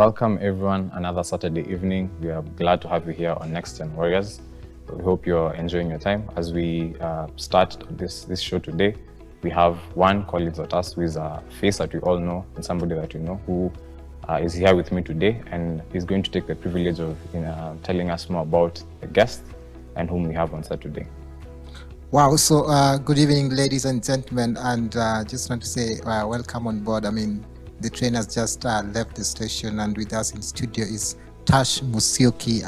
Welcome everyone, another Saturday evening. We are glad to have you here on NEXTGEN Warriors. We hope you're enjoying your time. As we start this show today, we have one colleague with us who is a face that we all know and somebody that we know who is here with me today, and he's going to take the privilege of telling us more about the guest and whom we have on set today. Wow, so good evening, ladies and gentlemen, and just want to say welcome on board. I mean, the train has just left the station, and with us in studio is NATASHA Musyoki,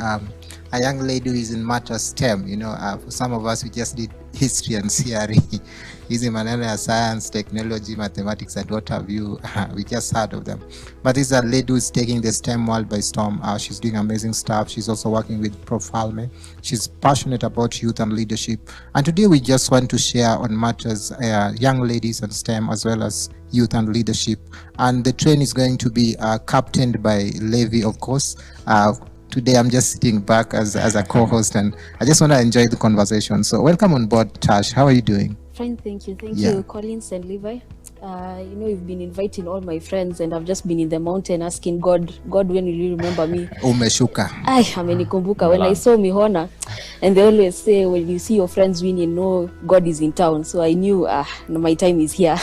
a young lady who is in matter STEM. You know, for some of us, we just did history and theory. Using maneno ya science, technology, mathematics, and what have you. We just heard of them. But this is a lady who is taking the STEM world by storm. She's doing amazing stuff. She's also working with Profalme. She's passionate about youth and leadership. And today we just want to share on matters young ladies and STEM, as well as youth and leadership. And the train is going to be captained by Levi, of course. Today I'm just sitting back as a co-host, and I just want to enjoy the conversation. So welcome on board, Tash. How are you doing? Fine, thank you. Thank you, Collins and Levi. You know, you've been inviting all my friends, and I've just been in the mountain asking God, when will you remember me? Umeshuka. Ay, amenikumbuka. When I saw Mihona, and they always say, when you see your friends win, you know God is in town. So I knew my time is here.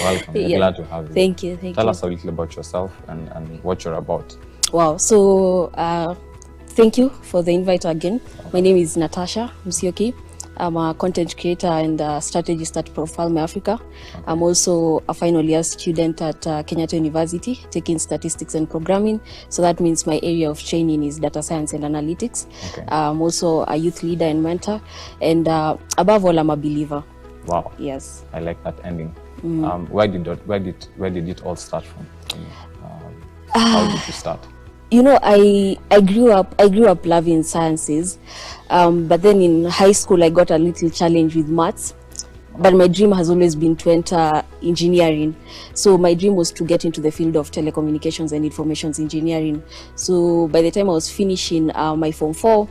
Welcome. We're glad to have you. Thank you. Tell us a little about yourself and what you're about. Wow. So thank you for the invite again. My name is NATASHA Musyoki. I'm a content creator and strategist at Profalme Africa. Okay. I'm also a final year student at Kenyatta University, taking statistics and programming. So that means my area of training is data science and analytics. Okay. I'm also a youth leader and mentor. And above all, I'm a believer. Wow. Yes. I like that ending. Where did it all start from? How did you start? You know, I grew up loving sciences, but then in high school I got a little challenge with maths. But my dream has always been to enter engineering. So my dream was to get into the field of telecommunications and information engineering. So by the time I was finishing my Form 4,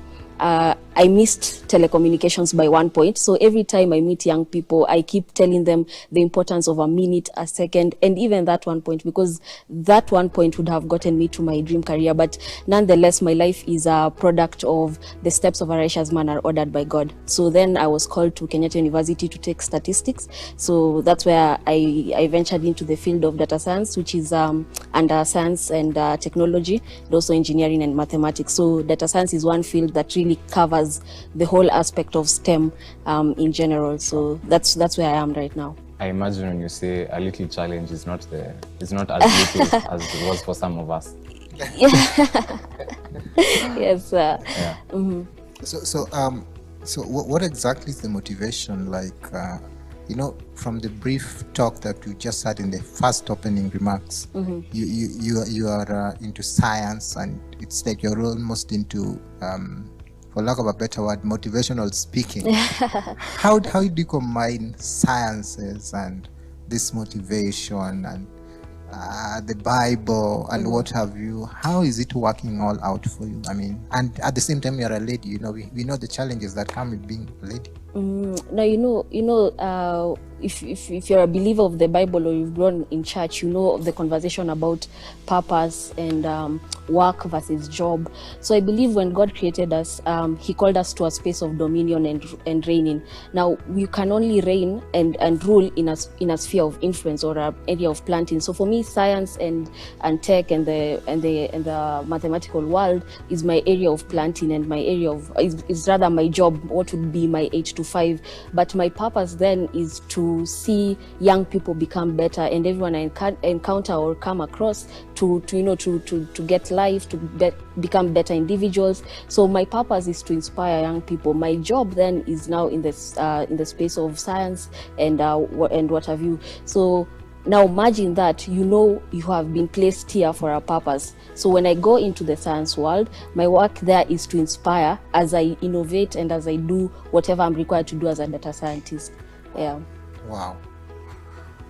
I missed telecommunications by 1 point. So every time I meet young people, I keep telling them the importance of a minute, a second, and even that 1 point, because that 1 point would have gotten me to my dream career. But nonetheless, my life is a product of the steps of a righteous man are ordered by God. So then I was called to Kenyatta University to take statistics. So that's where I ventured into the field of data science, which is under science and technology, and also engineering and mathematics. So data science is one field that really covers the whole aspect of STEM in general. So that's where I am right now. I imagine when you say a little challenge is not as little as it was for some of us. Yes. Yeah. Mm-hmm. So what exactly is the motivation? Like, you know, from the brief talk that you just had in the first opening remarks, mm-hmm. you are into science, and it's like you're almost into for lack of a better word, motivational speaking. How do you combine sciences and this motivation and the Bible and what have you? How is it working all out for you? I mean, and at the same time, you're a lady. You know, we know the challenges that come with being a lady. Now, you know, if you're a believer of the Bible or you've grown in church, you know of the conversation about purpose and work versus job. So I believe when God created us, he called us to a space of dominion and reigning. Now we can only reign and rule in a sphere of influence or an area of planting. So for me, science and tech and the mathematical world is my area of planting, and my area of is rather my job, what would be my 8 to 5. But my purpose then is to see young people become better, and everyone I encounter or come across to get life, to become better individuals. So my purpose is to inspire young people. My job then is now in the space of science and what have you. So now imagine that you have been placed here for a purpose. So when I go into the science world, my work there is to inspire as I innovate and as I do whatever I'm required to do as a data scientist. Yeah. Wow.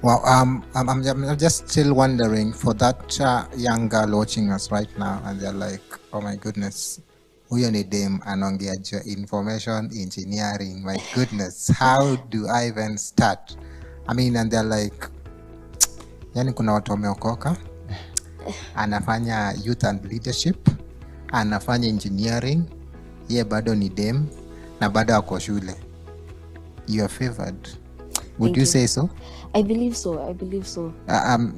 I'm just still wondering for that young girl watching us right now, and they're like, oh my goodness, huyo ni dem anaongea information engineering. My goodness, how do I even start? I mean, and they're like, yani kuna watu wameokoka, anafanya youth and leadership, anafanya engineering, ye bado ni dem na bado ako shule. You are favored. Would you say so? I believe so.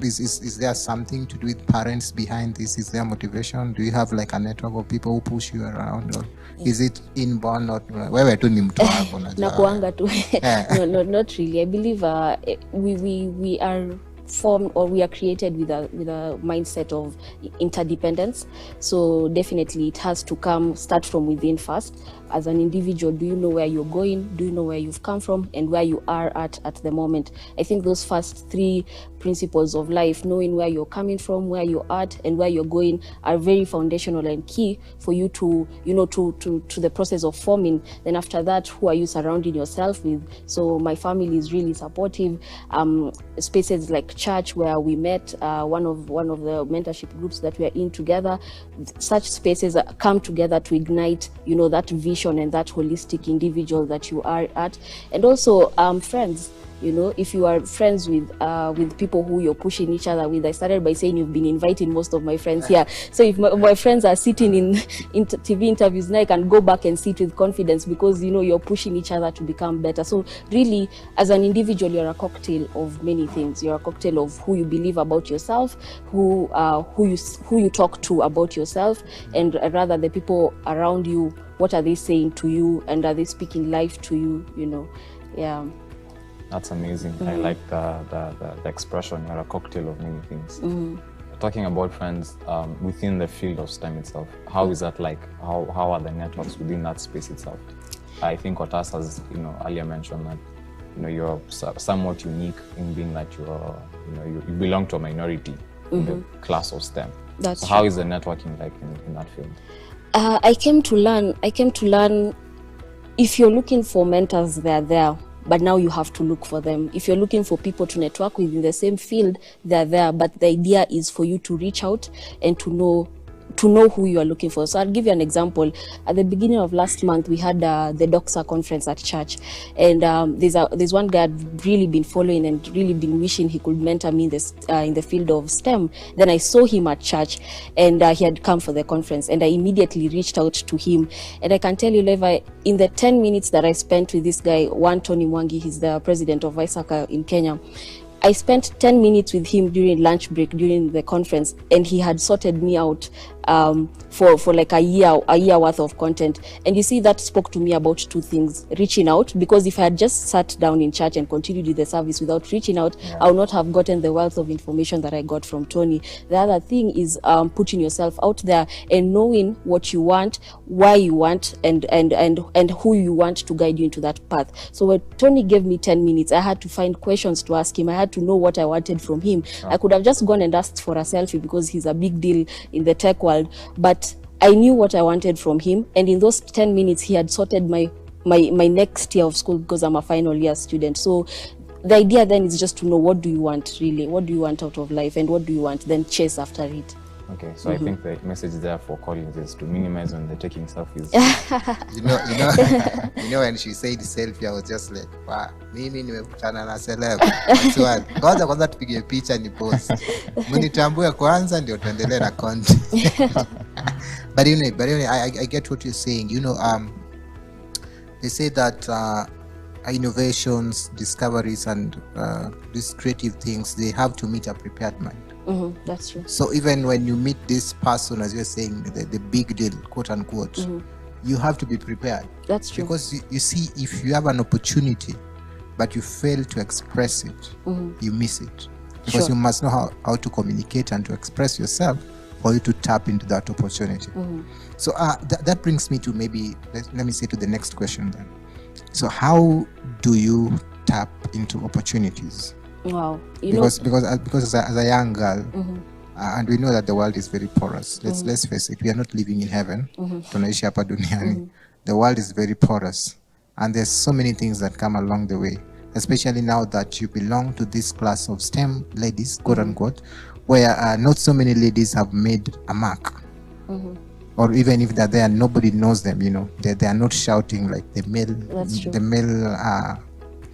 Is there something to do with parents behind this? Is there motivation? Do you have like a network of people who push you around, or is it inborn? Not wewe tu ni mtu wako na kuanga tu. No, not really. I believe we are formed, or we are created with a mindset of interdependence. So definitely it has to start from within first. As an individual, do you know where you're going? Do you know where you've come from and where you are at the moment? I think those first three principles of life, knowing where you're coming from, where you're at, and where you're going, are very foundational and key for you to, to the process of forming. Then after that, who are you surrounding yourself with? So my family is really supportive. Spaces like church where we met, one of the mentorship groups that we are in together, such spaces come together to ignite, that vision and that holistic individual that you are at. And also friends. If you are friends with people who you're pushing each other with. I started by saying you've been inviting most of my friends here. So if my friends are sitting in TV interviews, now I can go back and sit with confidence because you're pushing each other to become better. So really, as an individual, you're a cocktail of many things. You're a cocktail of who you believe about yourself, who you talk to about yourself, and rather the people around you. What are they saying to you, and are they speaking life to you? Yeah. That's amazing. I like the expression, you're a cocktail of many things. Talking about friends within the field of STEM itself, how is that like? How are the networks within that space itself? I think Otas has earlier mentioned that you're somewhat unique in being that you belong to a minority in the class of STEM. So how is the networking like in that field? I came to learn. If you're looking for mentors, they're there. But now you have to look for them. If you're looking for people to network with in the same field, they're there. But the idea is for you to reach out and to know who you are looking for. So I'll give you an example. At the beginning of last month, we had the DOXA conference at church, and there's one guy I'd really been following and really been wishing he could mentor me in the field of STEM. Then I saw him at church, and he had come for the conference, and I immediately reached out to him. And I can tell you, Levi, in the 10 minutes that I spent with this guy, Tony Mwangi, he's the president of Isaka in Kenya. I spent 10 minutes with him during lunch break during the conference, and he had sorted me out for like a year worth of content. And you see, that spoke to me about two things: reaching out, because if I had just sat down in church and continued with the service without reaching out, I would not have gotten the wealth of information that I got from Tony. The other thing is putting yourself out there and knowing what you want, why you want, and who you want to guide you into that path. So when Tony gave me 10 minutes, I had to find questions to ask him. I had to know what I wanted from him. I could have just gone and asked for a selfie because he's a big deal in the tech world, but I knew what I wanted from him, and in those 10 minutes he had sorted my next year of school, because I'm a final year student. So the idea then is just to know, what do you want really? What do you want out of life, and what do you want? Then chase after it. Okay, so I think the message there for Collins is to minimize when they're taking selfies. When she said selfie, I was just like, wow, mimi nimekutana na celeb. Kwanza tupige picha ni post. Mnitambue kwanza ndio tuendelee na content. But anyway, I get what you're saying. They say that innovations, discoveries, and these creative things, they have to meet a prepared mind. That's true. So even when you meet this person, as you're saying, the big deal, quote unquote, you have to be prepared. That's true. Because you see, if you have an opportunity, but you fail to express it, you miss it. Because you must know how to communicate and to express yourself for you to tap into that opportunity. So that brings me to maybe, let me say to the next question then. So how do you tap into opportunities? Wow. Because as a young girl, and we know that the world is very porous. Let's face it, we are not living in heaven. Tunaishi hapa duniani. The world is very porous, and there's so many things that come along the way, especially now that you belong to this class of STEM ladies, quote unquote, where not so many ladies have made a mark. Or even if they're there, nobody knows them. They are not shouting like the male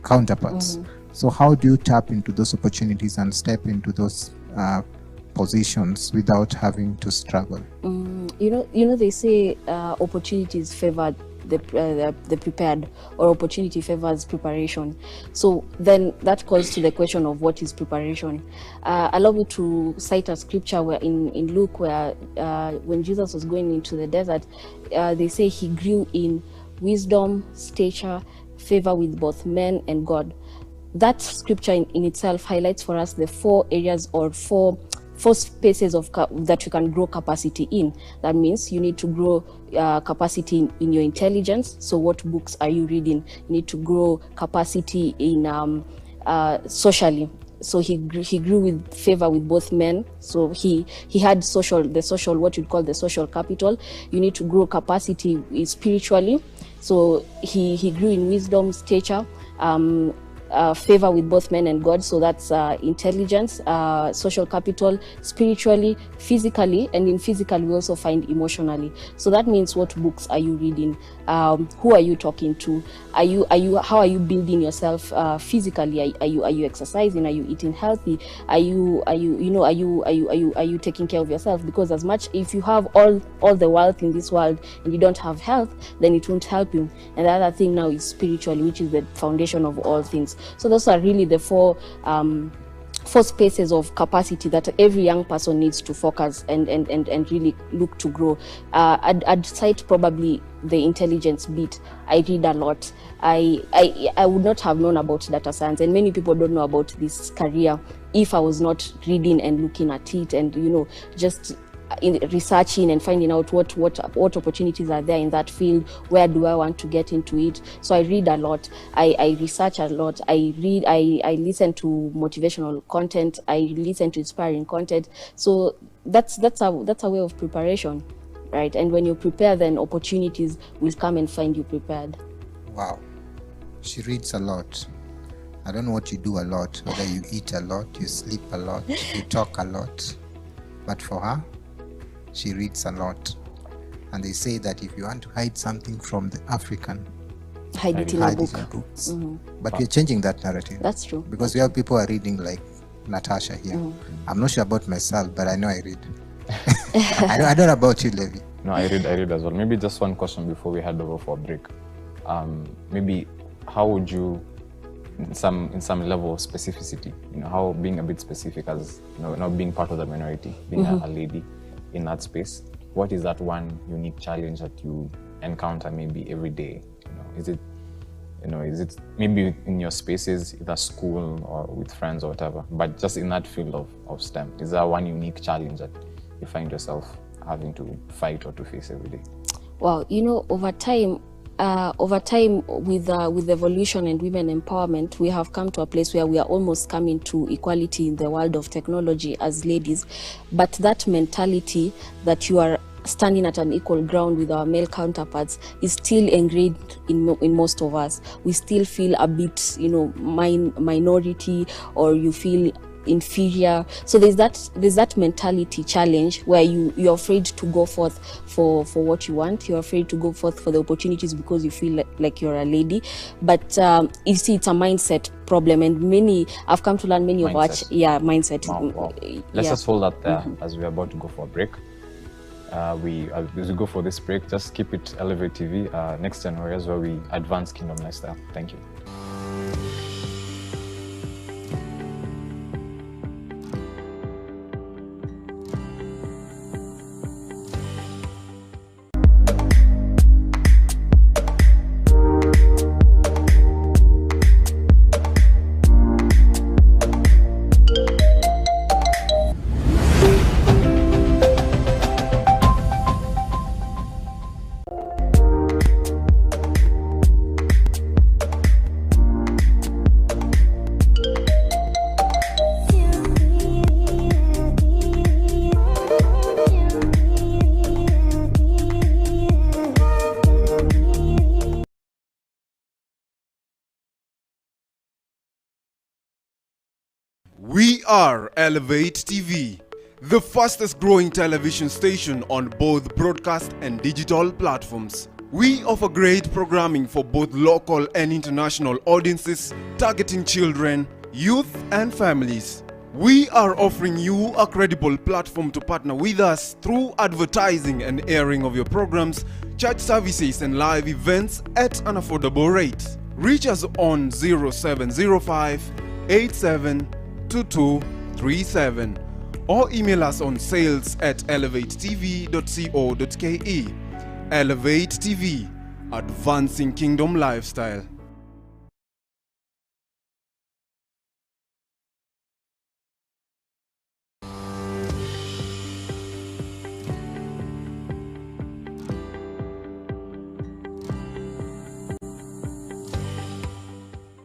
counterparts. So how do you tap into those opportunities and step into those positions without having to struggle? You know, they say opportunities favor the prepared, or opportunity favors preparation. So then that calls to the question of what is preparation. Allow me to cite a scripture where in Luke, where when Jesus was going into the desert, they say he grew in wisdom, stature, favor with both men and God. That scripture in itself highlights for us the 4 areas or four spaces of that you can grow capacity in. That means you need to grow capacity in your intelligence. So what books are you reading? You need to grow capacity in socially. So he grew with favor with both men. So he had the social, what you'd call the social capital. You need to grow capacity spiritually. So he grew in wisdom, stature, favor with both men and God. So that's intelligence, social capital, spiritually, physically, and in physical we also find emotionally. So that means what books are you reading? Who are you talking to? How are you building yourself physically? Are you exercising? Are you eating healthy? Are you taking care of yourself? Because as much, if you have all the wealth in this world and you don't have health, then it won't help you. And the other thing now is spiritually, which is the foundation of all things. So those are really the 4 spaces of capacity that every young person needs to focus and really look to grow. I'd cite probably the intelligence bit. I read a lot. I would not have known about data science, and many people don't know about this career if I was not reading and looking at it, and just in researching and finding out what opportunities are there in that field. Where do I want to get into it? So I read a lot. I research a lot. I listen to motivational content. I listen to inspiring content. So that's a way of preparation, right? And when you prepare, then opportunities will come and find you prepared. Wow, she reads a lot. I don't know what you do a lot, whether you eat a lot, you sleep a lot, you talk a lot, but for her, she reads a lot. And they say that if you want to hide something from the African, hide it in a book. Books. Mm-hmm. But we're changing that narrative. That's true. Because we have people are reading like Natasha here. Mm-hmm. I'm not sure about myself, but I know I read. I don't know about you, Levi. No, I read as well. Maybe just one question before we head over for a break. Maybe how would you, in some level of specificity, how being a bit specific as not being part of the minority, being a lady in that space, what is that one unique challenge that you encounter maybe every day? Is it maybe in your spaces, either school or with friends or whatever, but just in that field of STEM, is there one unique challenge that you find yourself having to fight or to face every day? Well, over time with evolution and women empowerment, we have come to a place where we are almost coming to equality in the world of technology as ladies. But that mentality that you are standing at an equal ground with our male counterparts is still ingrained in most of us. We still feel a bit, minority, or you feel inferior. So there's that mentality challenge where you're afraid to go forth for what you want. You're afraid to go forth for the opportunities because you feel like you're a lady. But you see, it's a mindset problem, and I've come to learn many of our mindset. Wow. Let's just hold that there as we're about to go for a break. As we go for this break, just keep it Elevate TV, NEXTGEN Warriors, where we advance kingdom lifestyle. Thank you. We are Elevate TV, the fastest growing television station on both broadcast and digital platforms. We offer great programming for both local and international audiences, targeting children, youth and families. We are offering you a credible platform to partner with us through advertising and airing of your programs, church services and live events at an affordable rate. Reach us on 0705 872237 or email us on sales@elevatetv.co.ke. Elevate TV, advancing kingdom lifestyle.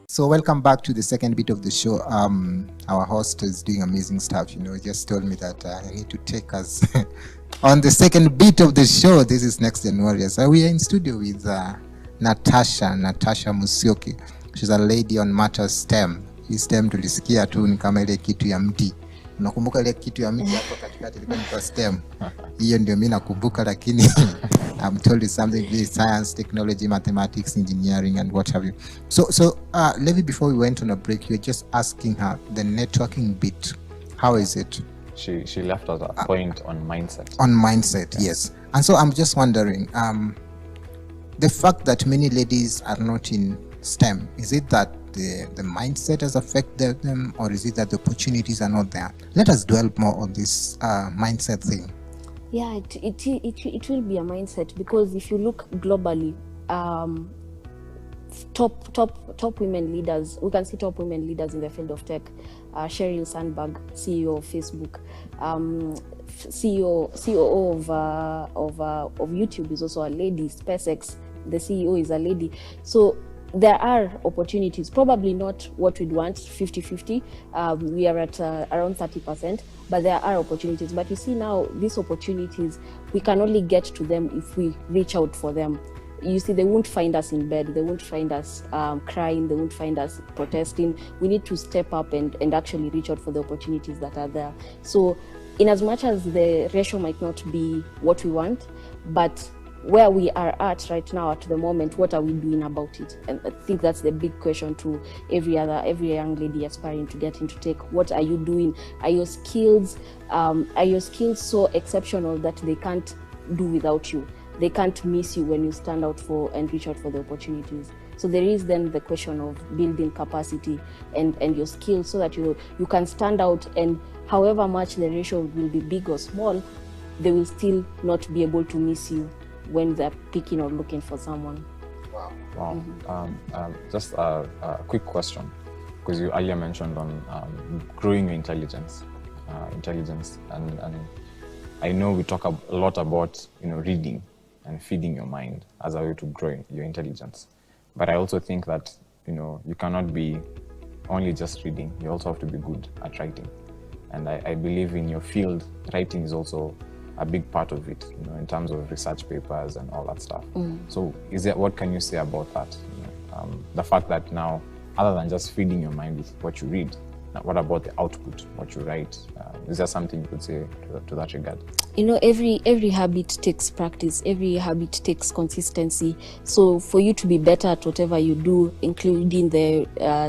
So welcome back to the second bit of the show. Our host is doing amazing stuff. He just told me that I need to take us on the second bit of the show. This is Next Gen Warriors. We are in studio with NATASHA Musyoki. She's a lady on matters STEM. Hii STEM tulisikia tu ni kama ile kitu ya mti. Unakumbuka ile kitu ya mti hapo katikati ilikuwa ni STEM. Hiyo ndio mimi nakumbuka, lakini I'm told you something with science, technology, mathematics, engineering, and what have you. So Levi, before we went on a break, you were just asking her the networking bit. How is it? She left us a point on mindset. On mindset, yes. And so I'm just wondering, the fact that many ladies are not in STEM, is it that the mindset has affected them, or is it that the opportunities are not there? Let us dwell more on this mindset thing. Yeah, it will be a mindset, because if you look globally, top women leaders, we can see top women leaders in the field of tech. Sheryl Sandberg, CEO of Facebook, COO of YouTube is also a lady. SpaceX, the CEO is a lady. So there are opportunities, probably not what we'd want, 50-50. We are at around 30%, but there are opportunities. But you see now, these opportunities, we can only get to them if we reach out for them. You see, they won't find us in bed, they won't find us crying, they won't find us protesting. We need to step up and actually reach out for the opportunities that are there. So in as much as the ratio might not be what we want, but where we are at right now, at the moment, what are we doing about it? And I think that's the big question to every young lady aspiring to get into tech. What are you doing? Are your skills so exceptional that they can't do without you? They can't miss you when you stand out for and reach out for the opportunities. So there is then the question of building capacity and your skills so that you can stand out, and however much the ratio will be big or small, they will still not be able to miss you when they're picking or looking for someone. Wow. Just a quick question, because you earlier mentioned on growing your intelligence, and I know we talk a lot about reading and feeding your mind as a way to grow your intelligence, but I also think that you cannot be only just reading. You also have to be good at writing, and I believe in your field, writing is also a big part of it, in terms of research papers and all that stuff. So what can you say about that? The fact that now, other than just feeding your mind with what you read, what about the output, what you write? Is there something you could say to that regard? Every habit takes practice. Every habit takes consistency. So for you to be better at whatever you do, including the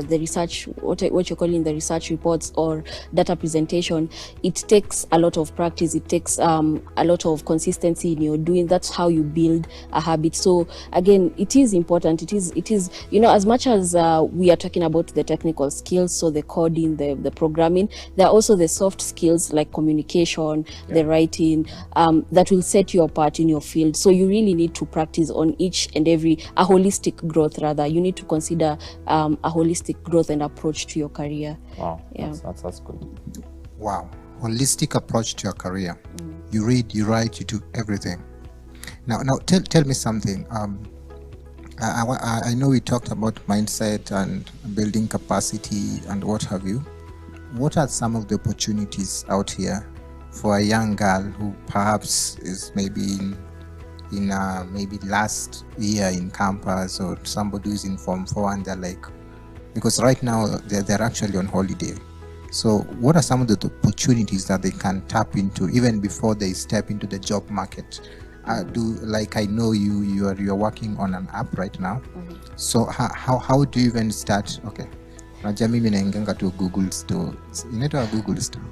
research, what you're calling the research reports or data presentation, it takes a lot of practice. It takes a lot of consistency in your doing. That's how you build a habit. So again, it is important. It is as much as we are talking about the technical skills, so the coding, the programming, there are also the soft skills like communication, the writing, that will set you apart in your field. So you really need to practice on each and every, a holistic growth rather. You need to consider a holistic growth and approach to your career. Wow, yeah. That's good. Wow, holistic approach to your career. You read, you write, you do everything. Now tell me something. I know we talked about mindset and building capacity and what have you. What are some of the opportunities out here for a young girl who perhaps is maybe in maybe last year in campus, or somebody who's in Form 4 and they're like, because right now they're actually on holiday. So what are some of the opportunities that they can tap into even before they step into the job market? I know you're working on an app right now. So how do you even start? Okay. Najua mimi nainganga to Google Store. Inaitwa Google Store.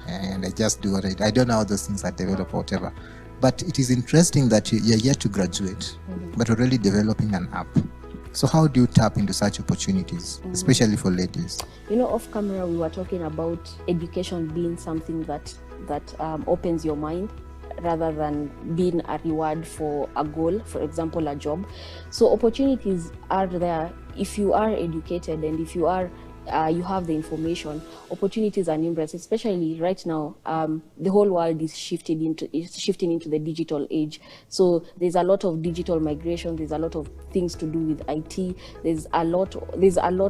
And I just do what I don't know how those things are developed or whatever. But it is interesting that you're yet to graduate, but already developing an app. So how do you tap into such opportunities, especially for ladies? You know, off camera, we were talking about education being something that opens your mind rather than being a reward for a goal, for example, a job. So opportunities are there if you are educated and if you are you have the information. Opportunities are numerous, especially right now. The whole world is shifting into the digital age. So there's a lot of digital migration. There's a lot of things to do with IT. There's a lot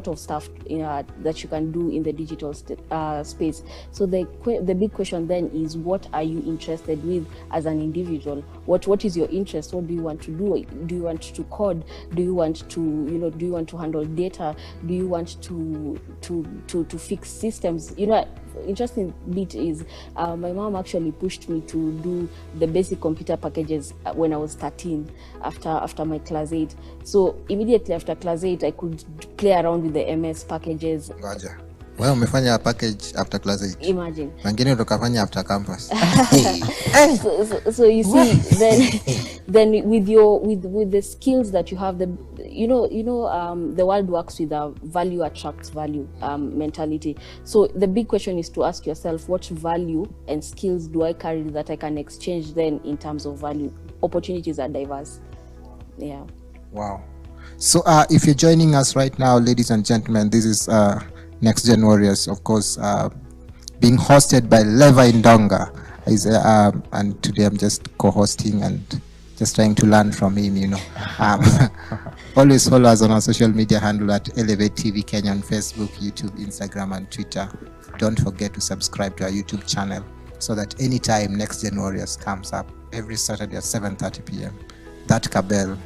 of stuff that you can do in the digital space. So the big question then is, what are you interested with as an individual? What is your interest? What do you want to do? Do you want to code? Do you want to do you want to handle data? Do you want to fix systems? Interesting bit is my mom actually pushed me to do the basic computer packages when I was 13 after my class 8. So immediately after class 8 I could play around with the MS packages. Ngoja. Well, umefanya package after class 8. Imagine. Wengine utokafanya after campus. So you see, then with the skills that you have, the world works with a value attracts value mentality. So the big question is to ask yourself, what value and skills do I carry that I can exchange then in terms of value? Opportunities are diverse. Yeah. Wow. So if you're joining us right now, ladies and gentlemen, this is NEXTGEN Warriors, of course, being hosted by Levi Ndonga. And today I'm just co-hosting and just trying to learn from him, Always follow us on our social media handle at Elevate TV Kenya on Facebook, YouTube, Instagram, and Twitter. Don't forget to subscribe to our YouTube channel so that anytime NEXTGEN Warriors comes up every Saturday at 7:30 p.m., that bell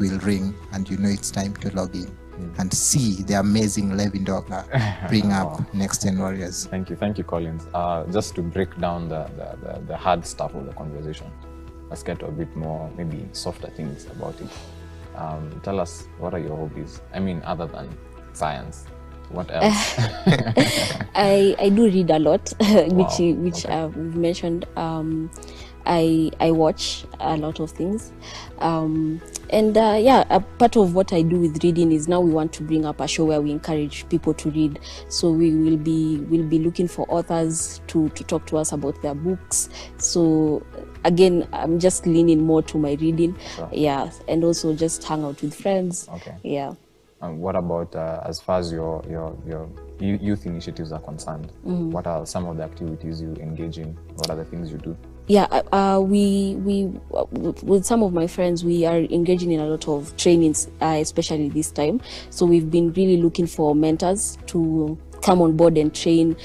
will ring and it's time to log in and see the amazing Levi Ndonga bring up NEXTGEN Warriors. Thank you, Collins. Just to break down the hard stuff of the conversation, let's get to a bit more, maybe softer things about it. Tell us, what are your hobbies? I mean, other than science, what else? I do read a lot, which Okay. I've mentioned. I watch a lot of things, a part of what I do with reading is now we want to bring up a show where we encourage people to read. So we'll be looking for authors to talk to us about their books. So again, I'm just leaning more to my reading. Sure. Yeah, and also just hang out with friends. Okay. Yeah. What about as far as your youth initiatives are concerned? What are some of the activities you engage in? What are the things you do? Yeah, we with some of my friends, we are engaging in a lot of trainings, especially this time. So we've been really looking for mentors to come on board and train.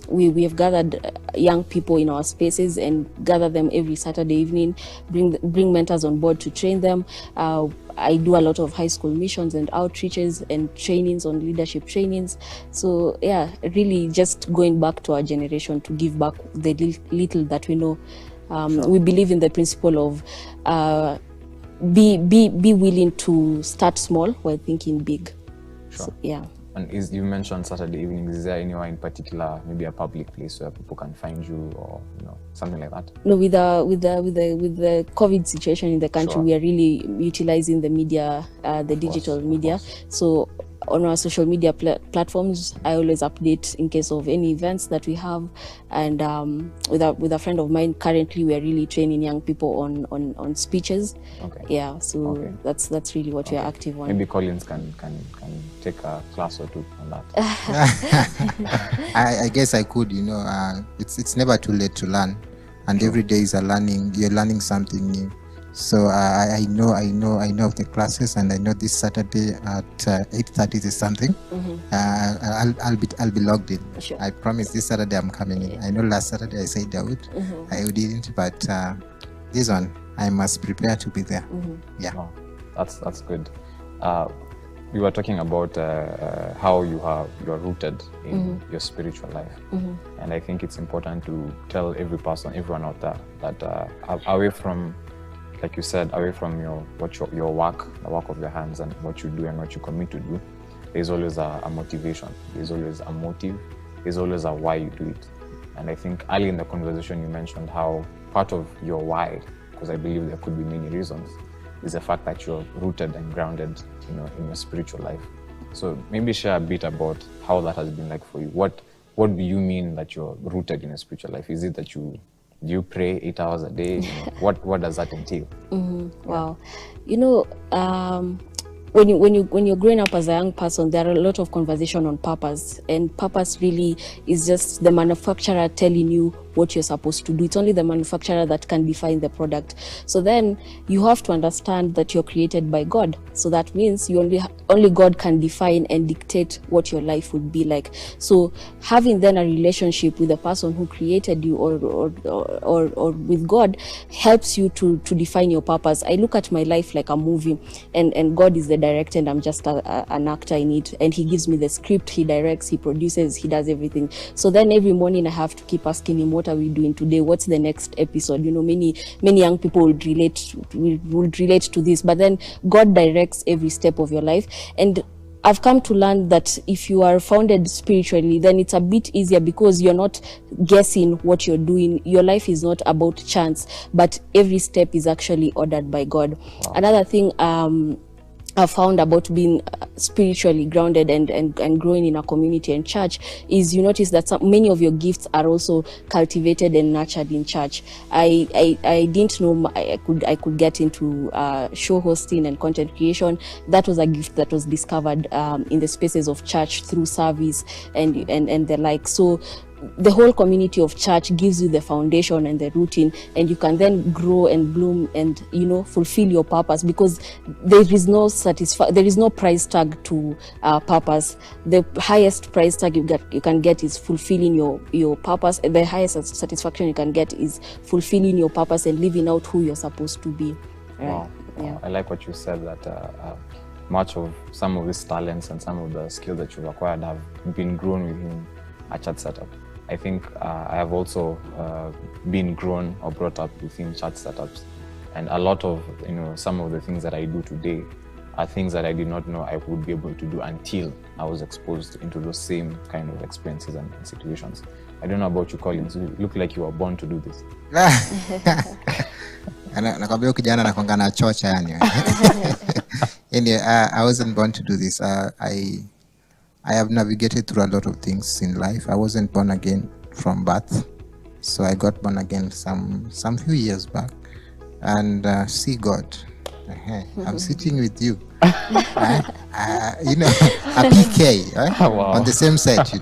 We have gathered young people in our spaces and gather them every Saturday evening, bring mentors on board to train them. I do a lot of high school missions and outreaches and trainings on leadership trainings. So yeah, really just going back to our generation to give back the little that we know. Sure. We believe in the principle of be willing to start small while thinking big. Sure. So, yeah. And you mentioned Saturday evenings. Is there anywhere in particular, maybe a public place where people can find you, or something like that? No, with the COVID situation in the country, Sure. we are really utilizing the media, the digital media. So on our social media platforms, I always update in case of any events that we have. And with a friend of mine, currently we are really training young people on speeches. Okay. Yeah, so Okay. that's really what we are active on. Maybe Collins can take a class or two on that. I guess I could, it's never too late to learn, and every day is a learning. You're learning something new. So I know of the classes, and I know this Saturday at 8:30 is something. I'll be logged in. Sure. I promise this Saturday I'm coming in. I know last Saturday I said I would. I didn't, but this one I must prepare to be there. Yeah. Wow. That's good. You were talking about how you're rooted in your spiritual life, and I think it's important to tell everyone out there that away from, like you said, away from your work, the work of your hands, and what you do and what you commit to do, there's always a motivation, there's always a motive, there's always a why you do it. And I think early in the conversation you mentioned how part of your why, because I believe there could be many reasons, is the fact that you're rooted and grounded, in your spiritual life. So maybe share a bit about how that has been like for you. What do you mean that you're rooted in a spiritual life? Is it that you pray 8 hours a day? What does that entail? Wow. When you're growing up as a young person, there are a lot of conversation on purpose, and purpose really is just the manufacturer telling you what you're supposed to do. It's only the manufacturer that can define the product. So then you have to understand that you're created by God. So that means only God can define and dictate what your life would be like. So having then a relationship with the person who created you or with God helps you to define your purpose. I look at my life like a movie, and God is the director and I'm just an actor in it, and he gives me the script, he directs, he produces, he does everything. So then every morning I have to keep asking him, what are we doing today? What's the next episode? Many young people would relate to this, but then God directs every step of your life. And I've come to learn that if you are founded spiritually, then it's a bit easier because you're not guessing what you're doing. Your life is not about chance, but every step is actually ordered by God. Wow. Another thing I found about being spiritually grounded and growing in a community and church is you notice that many of your gifts are also cultivated and nurtured in church. I didn't know I could get into show hosting and content creation. That was a gift that was discovered in the spaces of church through service and the like. So the whole community of church gives you the foundation and the routine, and you can then grow and bloom and fulfill your purpose, because there is no price tag to purpose. The highest price tag you can get is fulfilling your purpose, and the highest satisfaction you can get is fulfilling your purpose and living out who you're supposed to be. Wow. Yeah. I like what you said, that much of some of these talents and some of the skills that you've acquired have been grown within a church setup. I think I have also been grown or brought up within church setups, and a lot of some of the things that I do today are things that I did not know I would be able to do until I was exposed into those same kind of experiences and situations. I don't know about you, Collins. You look like you were born to do this. Nakwambia kijana nakwanga na chocha yani. I wasn't born to do this. I have navigated through a lot of things in life. I wasn't born again from birth, so I got born again some few years back, and see God. I'm sitting with you, a PK, right? Wow. On the same set,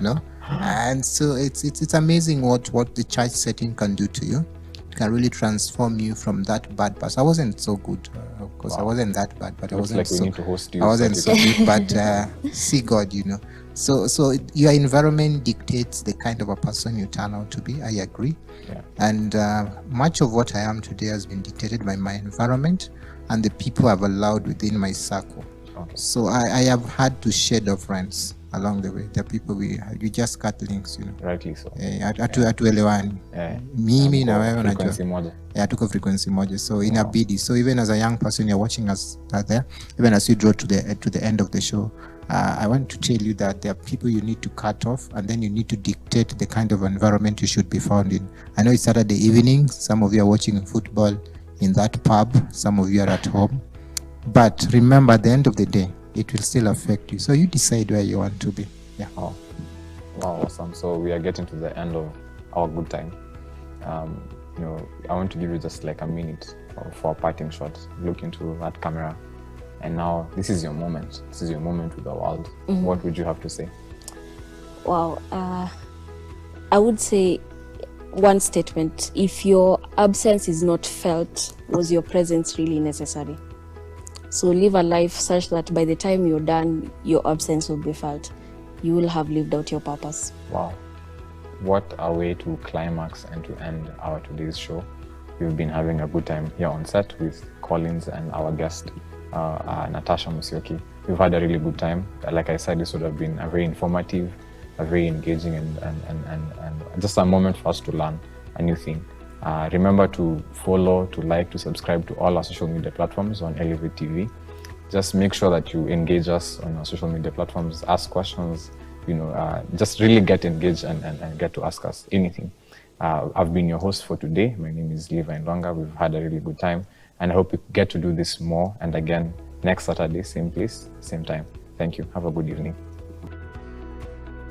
and so it's amazing what the church setting can do to you. It can really transform you from that bad person. I wasn't so good, of course. Wow. I wasn't that bad, but I wasn't so good. But see God, So your environment dictates the kind of a person you turn out to be. I agree. Yeah. And much of what I am today has been dictated by my environment and the people I've allowed within my circle. Okay. So I have had to shed off friends along the way. The people we just cut links, Rightly so. Hatuelewani. Mimi na wewe unajua. Tuko frequency moja. So inabidi. So even as a young person, you're watching us there, even as you draw to the end of the show, I want to tell you that there are people you need to cut off, and then you need to dictate the kind of environment you should be found in. I know it's Saturday evening. Some of you are watching football in that pub. Some of you are at home. But remember, at the end of the day, it will still affect you. So you decide where you want to be. Yeah. Oh. Wow, awesome. So we are getting to the end of our good time. I want to give you just like a minute for a parting shot. Look into that camera. And now this is your moment. This is your moment with the world. Mm-hmm. What would you have to say? Wow. I would say one statement. If your absence is not felt, was your presence really necessary? So live a life such that by the time you're done, your absence will be felt. You will have lived out your purpose. Wow. What a way to climax and to end our today's show. We've been having a good time here on set with Collins and our guest, NATASHA MUSYOKI. We've had a really good time. Like I said, this would have been a very informative, a very engaging and just a moment for us to learn a new thing. Remember to follow, to like, to subscribe to all our social media platforms on Elevate TV. just make sure that you engage us on our social media platforms, ask questions, just really get engaged and get to ask us anything. I've been your host for today. My name is Levi Ndonga. We've had a really good time, and I hope we get to do this more and again next Saturday, same place, same time. Thank you. Have a good evening.